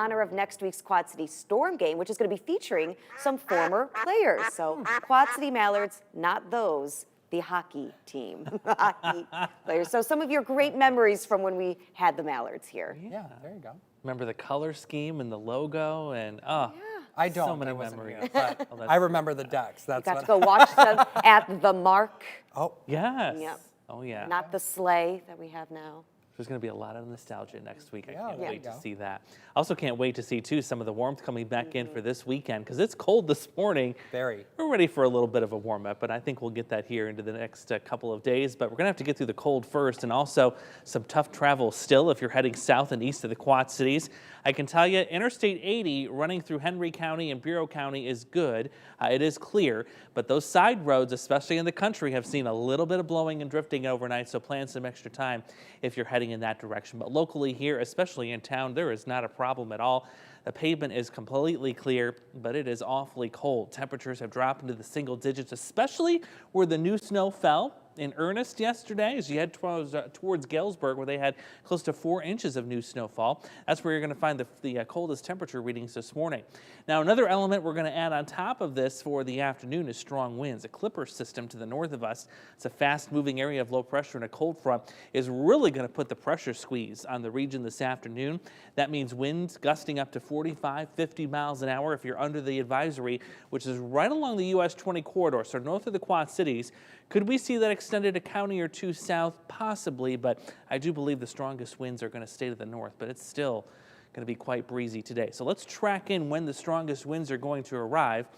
honor of next week's Quad City Storm game, which is going to be featuring some former players. So Quad City Mallards, not those, the hockey team, hockey players. So some of your great memories from when we had the Mallards here. Yeah, there you go. Remember the color scheme and the logo and I don't. so many I wasn't memories. here, but I remember the decks. That's Got what to go watch them at the Mark, Oh, Yes. Yep. Oh yeah. not the sleigh that we have now. There's going to be a lot of nostalgia next week. I Yeah, can't there wait you to go. see that. Also can't wait to see, too, some of the warmth coming back in for this weekend because it's cold this morning. very. We're ready for a little bit of a warm-up, but I think we'll get that here into the next couple of days. But we're going to have to get through the cold first, and also some tough travel still if you're heading south and east of the Quad Cities. I can tell you, Interstate 80 running through Henry County and Bureau County is good. It is clear, but those side roads, especially in the country, have seen a little bit of blowing and drifting overnight, so plan some extra time if you're heading in that direction. But locally here, especially in town, there is not a problem at all. The pavement is completely clear, but it is awfully cold. Temperatures have dropped into the single digits, especially where the new snow fell in earnest yesterday as you head towards Galesburg, where they had close to 4 inches of new snowfall. That's where you're going to find the coldest temperature readings this morning. Now, another element we're going to add on top of this for the afternoon is strong winds. A clipper system to the north of us, it's a fast-moving area of low pressure and a cold front, is really going to put the pressure squeeze on the region this afternoon. That means winds gusting up to 45, 50 miles an hour if you're under the advisory, which is right along the US 20 corridor, so north of the Quad Cities. Could we see that extended a county or two south? Possibly, but I do believe the strongest winds are going to stay to the north, but it's still going to be quite breezy today. So let's track in when the strongest winds are going to arrive.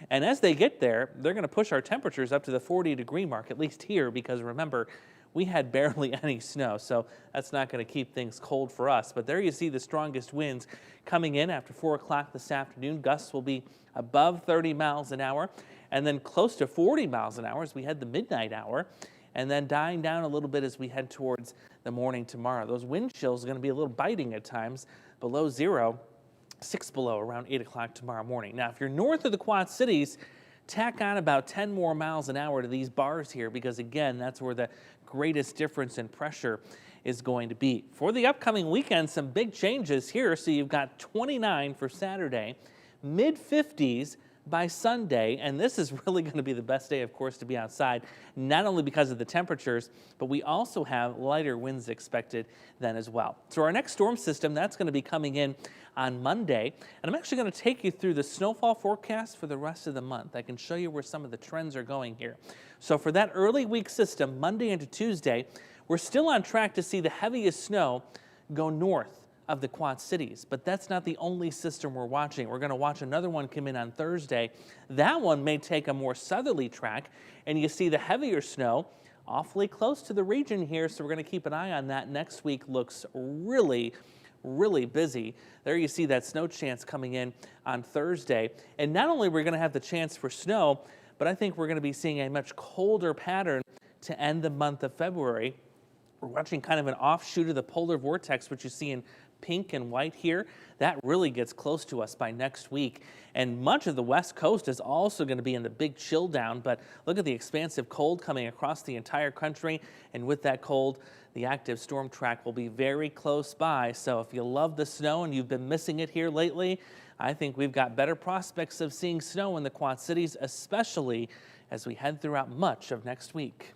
And as they get there, they're going to push our temperatures up to the 40-degree mark, at least here, because remember, we had barely any snow, so that's not going to keep things cold for us. But there you see the strongest winds coming in after 4 o'clock this afternoon. Gusts will be above 30 miles an hour, and then close to 40 miles an hour as we head the midnight hour, and then dying down a little bit as we head towards the morning tomorrow. Those wind chills are going to be a little biting at times, below zero, 6 below around 8 o'clock tomorrow morning. Now, if you're north of the Quad Cities, tack on about 10 more miles an hour to these bars here because, again, that's where the greatest difference in pressure is going to be. For the upcoming weekend, some big changes here. So you've got 29 for Saturday, mid-50s by Sunday, and this is really going to be the best day, of course, to be outside, not only because of the temperatures, but we also have lighter winds expected then as well. So our next storm system, that's going to be coming in on Monday, and I'm actually going to take you through the snowfall forecast for the rest of the month. I can show you where some of the trends are going here. So for that early week system, Monday into Tuesday, we're still on track to see the heaviest snow go north of the Quad Cities, but that's not the only system we're watching. We're going to watch another one come in on Thursday. That one may take a more southerly track, and you see the heavier snow awfully close to the region here, so we're going to keep an eye on that. Next week looks really busy. There you see that snow chance coming in on Thursday, and not only are we going to have the chance for snow, but I think we're going to be seeing a much colder pattern to end the month of February. We're watching kind of an offshoot of the polar vortex, which you see in pink and white here. That really gets close to us by next week. And much of the west coast is also going to be in the big chill down, but look at the expansive cold coming across the entire country. And with that cold, the active storm track will be very close by. So if you love the snow and you've been missing it here lately, I think we've got better prospects of seeing snow in the Quad Cities, especially as we head throughout much of next week.